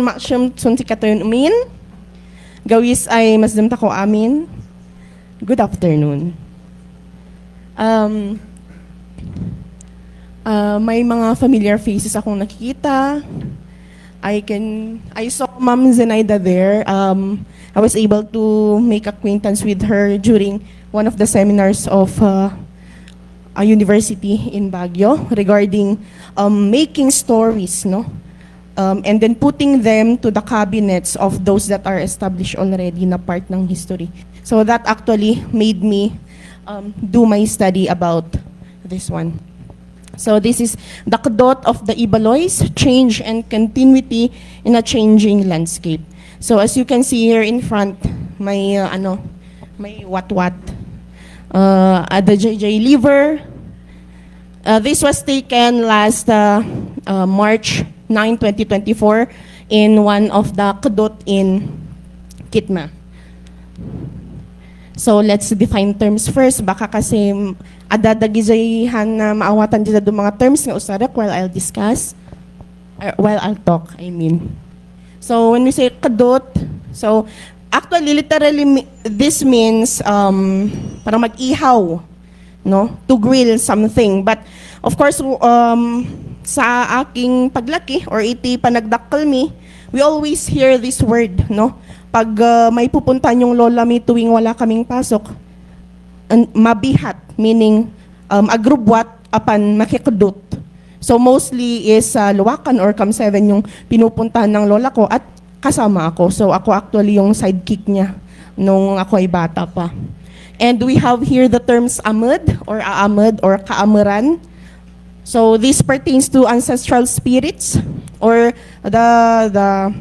Maksyon sunti katoyon umin. Gawis ay masdam ta ko amin. Good afternoon. May mga familiar faces akong nakikita. I saw Ma'am Zenaida there. I was able to make acquaintance with her during one of the seminars of a university in Baguio regarding making stories, no? And then putting them to the cabinets of those that are established already na part ng history. So that actually made me do my study about this one. So this is the Kadot of the Ibaloys, change and continuity in a changing landscape. So as you can see here in front, may may what the JJ liver. This was taken last March 9, 2024 in one of the Kadot in Kitna. So let's define terms first. Baka kasi adadagizahan na maawatan dito do mga terms nga usarak while I'll discuss, while I'll talk, I mean. So when we say Kadot, so actually literally this means parang mag-ihaw, no? To grill something. But of course, sa aking paglaki or iti panagdakkel mi, we always hear this word, no? Pag may pupuntahan yung lola mi tuwing wala kaming pasok, mabihat, meaning agrubwat apan makikudot. So mostly is Luwakan or Cam 7 yung pinupuntahan ng lola ko at kasama ako. So ako actually yung sidekick niya nung ako ay bata pa. And we have here the terms amud or aamud or kaamuran. So this pertains to ancestral spirits or the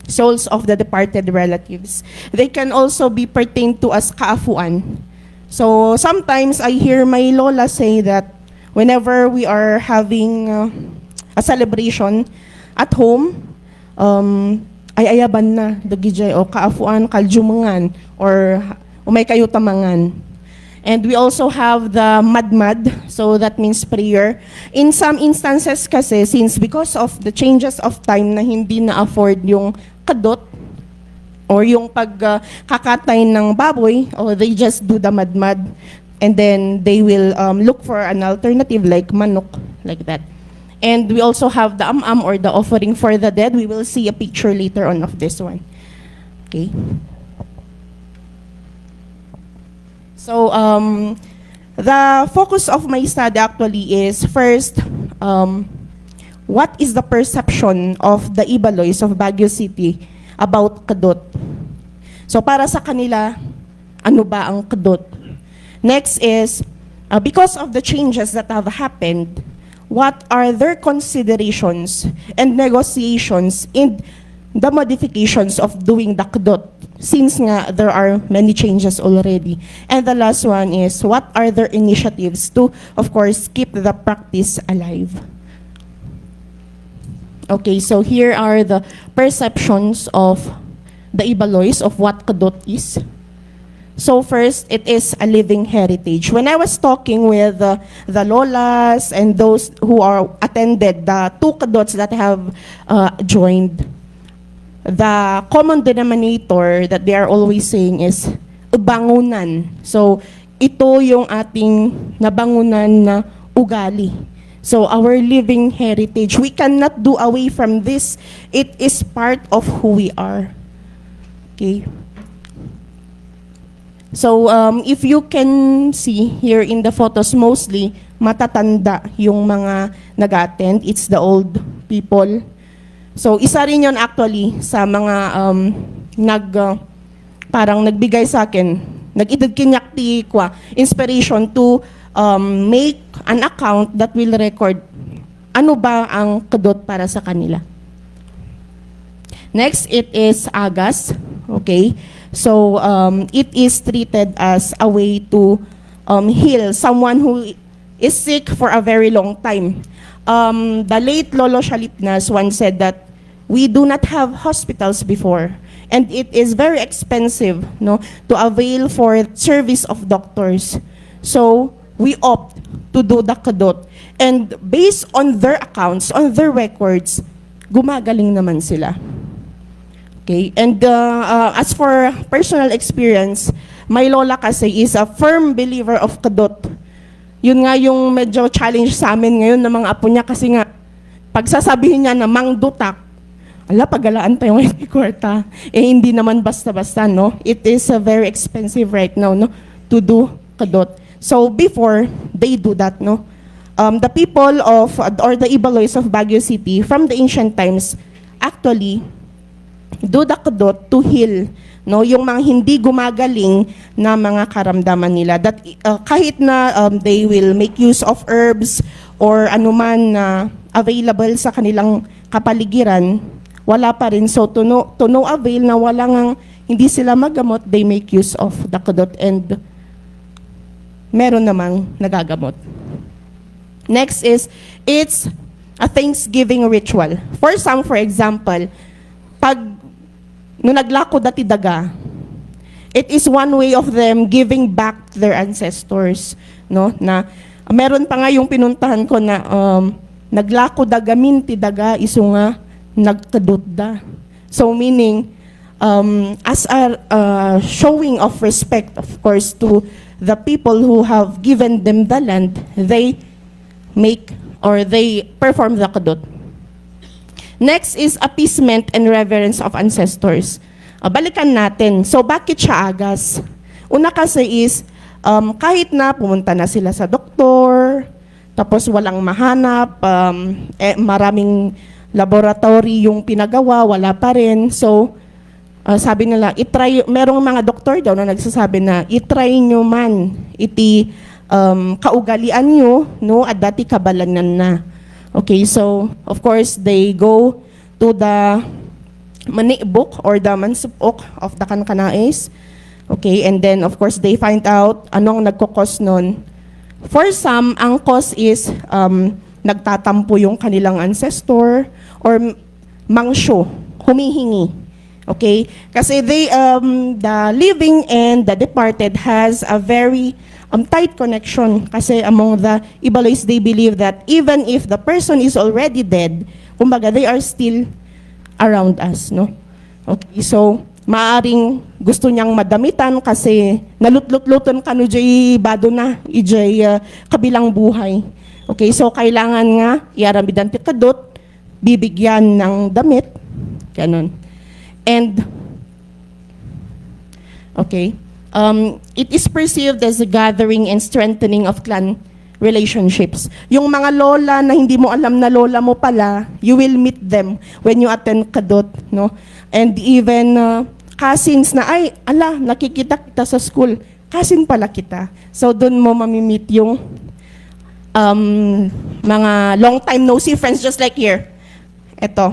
souls of the departed relatives. They can also be pertained to as kaafuan. So sometimes I hear my lola say that whenever we are having a celebration at home, ay ayaban na dagijay o kaafuan kaljumangan or umay kayo tamangan. And we also have the madmad, so that means prayer. In some instances kasi, because of the changes of time na hindi na-afford yung kadot or yung pagkakatay ng baboy, or they just do the madmad and then they will look for an alternative like manok, like that. And we also have the am or the offering for the dead. We will see a picture later on of this one. Okay. So the focus of my study actually is first, what is the perception of the Ibaloys of Baguio City about Kadot? So para sa kanila, ano ba ang Kadot? Next is, because of the changes that have happened, what are their considerations and negotiations in the modifications of doing the Kadot? Since nga there are many changes already. And the last one is, what are their initiatives to, of course, keep the practice alive? Okay, so here are the perceptions of the Ibaloys of what Kadot is. So first, it is a living heritage. When I was talking with the lolas and those who are attended, the two Kadots that have joined, the common denominator that they are always saying is bangunan. So ito yung ating nabangunan na ugali. So our living heritage, we cannot do away from this. It is part of who we are. Okay. So if you can see here in the photos, mostly matatanda yung mga nag-attend. It's the old people. So isa rin yun actually sa mga parang nagbigay sa akin, nag-itagkinyak ti kwa, inspiration to make an account that will record ano ba ang Kadot para sa kanila. Next, it is agas. Okay, so it is treated as a way to heal someone who is sick for a very long time. The late Lolo Shalipnas once said that we do not have hospitals before, and it is very expensive, no, to avail for service of doctors. So we opt to do the Kadot, and based on their accounts, on their records, gumagaling naman sila. Okay? And as for personal experience, my lola kasi is a firm believer of kadot. Yun nga yung medyo challenge sa amin ngayon ng mga apo niya kasi nga, pagsasabihin niya na mangdutak, ala, pagalaan pa yung kwarta. Eh, hindi naman basta-basta, no? It is very expensive right now, no? To do kadot. So, before, they do that, no? The people of, or the Ibaloys of Baguio City, from the ancient times, actually, do the kadot to heal, no, yung mga hindi gumagaling na mga karamdaman nila, that kahit na they will make use of herbs or anuman na available sa kanilang kapaligiran, wala pa rin. So to no avail, na walang hindi sila magamot, they make use of the kadot, and meron namang nagagamot. Next is, it's a Thanksgiving ritual. For some, for example, pag nung naglako dati daga, it is one way of them giving back to their ancestors, no? Na meron pa nga yung pinuntahan ko na naglako daga minti daga isu nga nagkadutda. So meaning as a showing of respect, of course, to the people who have given them the land, they make or they perform the kadut. Next is appeasement and reverence of ancestors. Balikan natin. So, bakit siya agas? Una kasi is, kahit na pumunta na sila sa doktor, tapos walang mahanap, maraming laboratory yung pinagawa, wala pa rin. So, sabi nila, merong mga doktor daw na nagsasabi na, itry nyo man, kaugalian nyo, no, at dati kabalanan na. Okay, so, of course, they go to the manibok or the mansupok of the Kankanais. Okay, and then, of course, they find out anong nagkukos nun. For some, ang cause is nagtatampo yung kanilang ancestor or mangsyo, humihingi. Okay, kasi the living and the departed has a very tight connection, kasi among the Ibaloys, they believe that even if the person is already dead, kumbaga, they are still around us, no? Okay, so, maaring gusto niyang madamitan kasi nalutlutluton ka no jay bado na, ijay kabilang buhay. Okay, so kailangan nga, iaramidan ti kadot, bibigyan ng damit, ganun. And, okay, it is perceived as a gathering and strengthening of clan relationships. Yung mga lola na hindi mo alam na lola mo pala, you will meet them when you attend kadot, no? And even cousins na, ay, ala, nakikita kita sa school, cousin pala kita. So doon mo mamimit yung mga long time no see friends, just like here. Ito.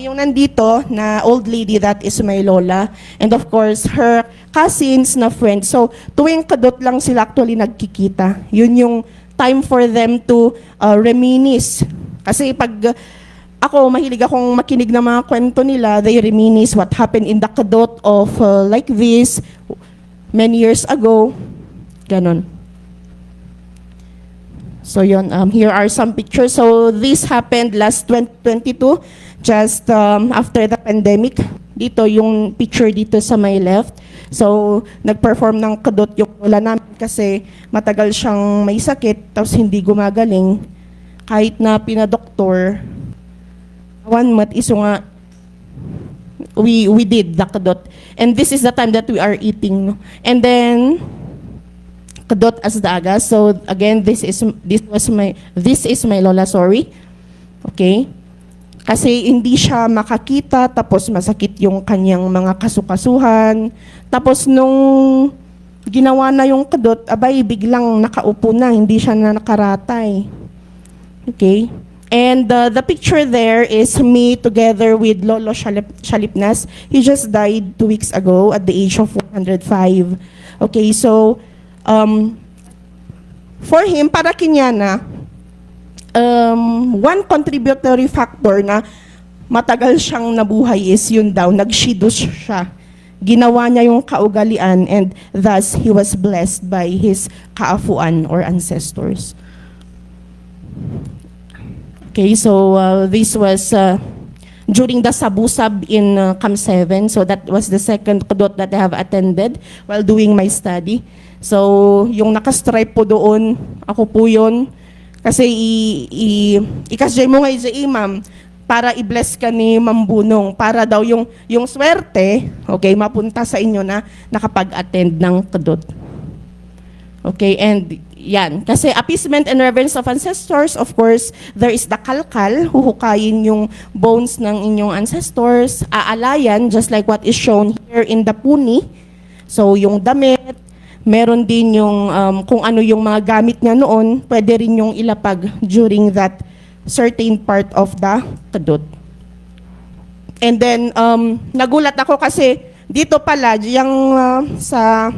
Yung nandito na old lady, that is my lola. And of course, her cousins na friends. So, tuwing kadot lang sila actually nagkikita. Yun yung time for them to reminisce. Kasi pag ako, mahilig akong makinig ng mga kwento nila, they reminisce what happened in the kadot of like this, many years ago. Ganon. So yun, here are some pictures. So this happened last 2022, just after the pandemic. Dito yung picture dito sa my left. So nag-perform ng kadot yung lola namin kasi matagal siyang may sakit, tapos hindi gumagaling. Kahit na pinadoktor, 1 month iso nga, we did the kadot. And this is the time that we are eating. And then, kadot as daga. So again, this is my lola, sorry. Okay? Kasi hindi siya makakita, tapos masakit yung kanyang mga kasukasuhan. Tapos nung ginawa na yung kadot, abay biglang nakaupo na, hindi siya na nakaratay. Okay? And the picture there is me together with Lolo Shalipnas. He just died 2 weeks ago at the age of 105. Okay, so for him, para Kenyana, one contributory factor na matagal siyang nabuhay is yun daw, nagshidus siya. Ginawa niya yung kaugalian, and thus he was blessed by his kaafuan or ancestors. Okay, so this was during the Sabusab in Camp 7. So that was the second kudot that I have attended while doing my study. So yung nakastripe po doon, ako po yun. Kasi ikasjay mo nga ma'am, para i-bless ka ni Ma'am Bunong, para daw yung swerte, okay, mapunta sa inyo na nakapag-attend ng kudot. Okay, and yan. Kasi appeasement and reverence of ancestors, of course, there is the kalkal, huhukayin yung bones ng inyong ancestors, aalayan, just like what is shown here in the puni. So, yung damit, meron din yung kung ano yung mga gamit niya noon, pwede rin yung ilapag during that certain part of the kadut. And then, nagulat ako kasi dito pala, yung sa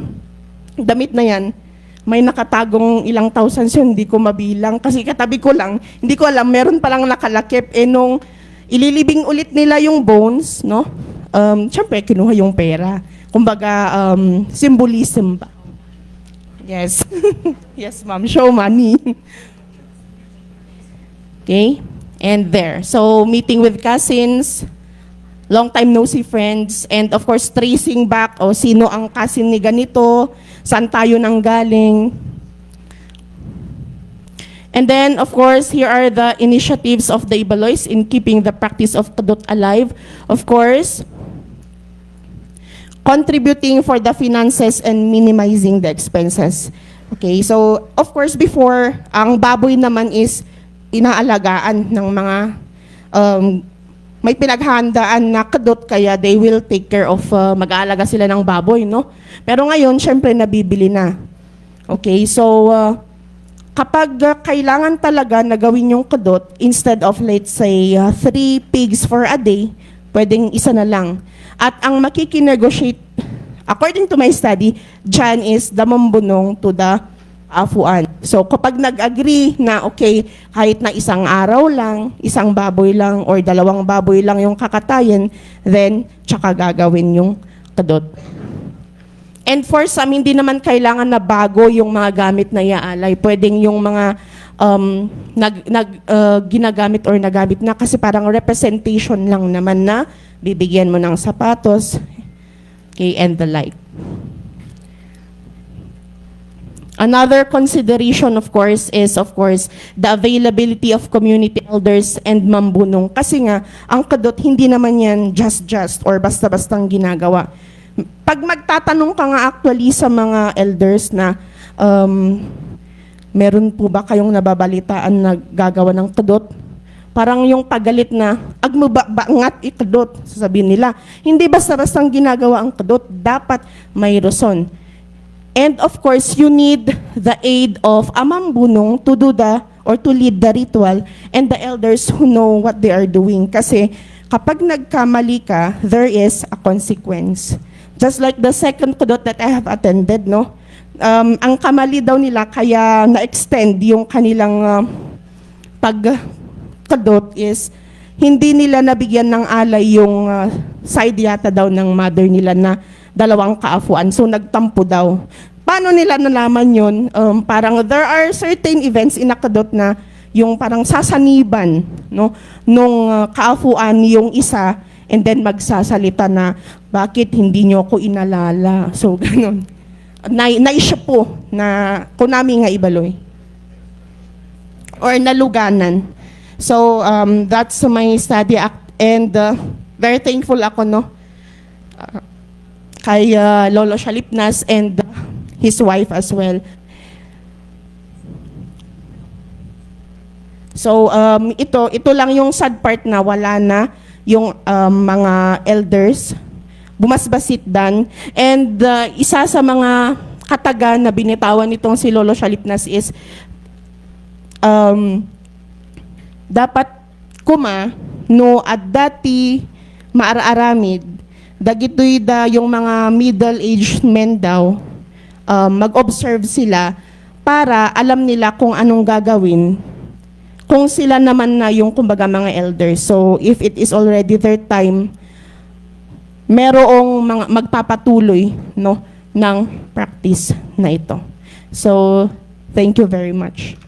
damit na yan, may nakatagong ilang thousands yun, hindi ko mabilang. Kasi katabi ko lang, hindi ko alam, meron palang nakalakip. Nung ililibing ulit nila yung bones, no? Siyempre, kinuha yung pera. Kumbaga, symbolism ba? Yes. Yes, ma'am. Show money. Okay? And there. So, meeting with cousins, long time no see friends, and of course, tracing back, o sino ang cousin ni ganito, saan tayo nang galing. And then, of course, here are the initiatives of the Ibaloys in keeping the practice of kadut alive. Of course, contributing for the finances and minimizing the expenses. Okay, so, of course, before, ang baboy naman is inaalagaan ng mga may pinaghandaan na kadot, kaya they will take care of, mag-aalaga sila ng baboy, no? Pero ngayon, syempre, nabibili na. Okay, so, kapag kailangan talaga na gawin yung kadot, instead of, let's say, 3 pigs for a day, pwedeng isa na lang. At ang makikinegotiate, according to my study, dyan is the mambunong to the afuan. So kapag nag-agree na okay, kahit na isang araw lang, isang baboy lang, or 2 baboy lang yung kakatayin, then tsaka gagawin yung kadot. And for some, hindi naman kailangan na bago yung mga gamit na iaalay. Pwedeng yung mga ginagamit or nagamit na, kasi parang representation lang naman na bibigyan mo ng sapatos, okay, and the like. Another consideration, of course, is, of course, the availability of community elders and mambunong. Kasi nga, ang kadot, hindi naman yan just or basta-bastang ginagawa. Pag magtatanong ka nga actually sa mga elders na, meron po ba kayong nababalitaan na gagawa ng kadot? Parang yung pagalit na, agmabangat ikadot, sasabihin nila. Hindi basta-bastang ginagawa ang kadot, dapat may rason. And of course, you need the aid of a mambunong to do or to lead the ritual, and the elders who know what they are doing. Kasi kapag nagkamali ka, there is a consequence. Just like the second kadot that I have attended, no? Ang kamali daw nila, kaya na-extend yung kanilang pagkadot is, hindi nila nabigyan ng alay yung side yata daw ng mother nila na 2 kaafuan. So nagtampo daw. Paano nila nalaman yun? Parang there are certain events in kadot na yung parang sasaniban, no, nung kaafuan yung isa, and then magsasalita na, bakit hindi nyo ako inalala? So ganun. Naisya po na kunami nga Ibaloy. Or naluganan. So that's my study act, and very thankful ako, no, kay Lolo Shalipnas and his wife as well. So ito lang yung sad part na wala na yung mga elders, bumasbasit dan. And isa sa mga kataga na binitawan nitong si Lolo Shalipnas is dapat kuma no at dati maararamid dagitoy da yung mga middle-aged men daw, mag-observe sila para alam nila kung anong gagawin kung sila naman na yung kumbaga mga elders. So if it is already their time, merong mga magpapatuloy, no, ng practice na ito. So thank you very much.